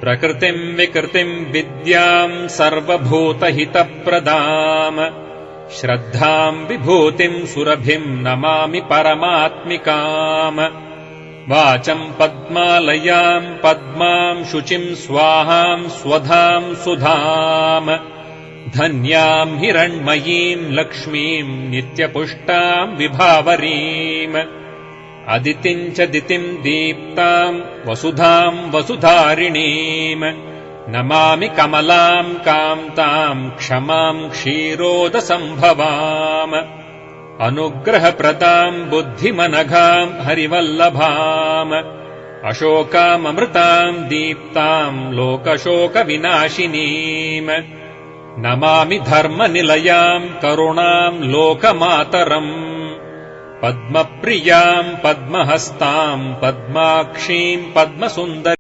प्रकृतिम् विकृतिम् विद्याम् सर्वभूतहितप्रदाम् श्रद्धाम् विभूतिम् सुरभिम् नमामि परमात्मिकाम् वाचम् पद्मालयाम् पद्माम् शुचिम् स्वाहाम् स्वधाम् सुधाम् धन्याम् हिरण्मयीम् लक्ष्मीम् नित्यपुष्टाम् विभावरीम् अदितिम् च दितिम् दीप्ताम् वसुधाम् वसुधारिणीम् नमामि कमलाम् कान्ताम् क्षमाम् क्षीरोदसम्भवाम् अनुग्रहप्रदाम् बुद्धिमनघाम् हरिवल्लभाम् अशोकाममृताम् दीप्ताम् लोकशोकविनाशिनीम् नमामि धर्मनिलयाम् करुणाम् लोकमातरम् पद्मप्रियाम् पद्महस्ताम् पद्माक्षीम् पद्मसुन्दरी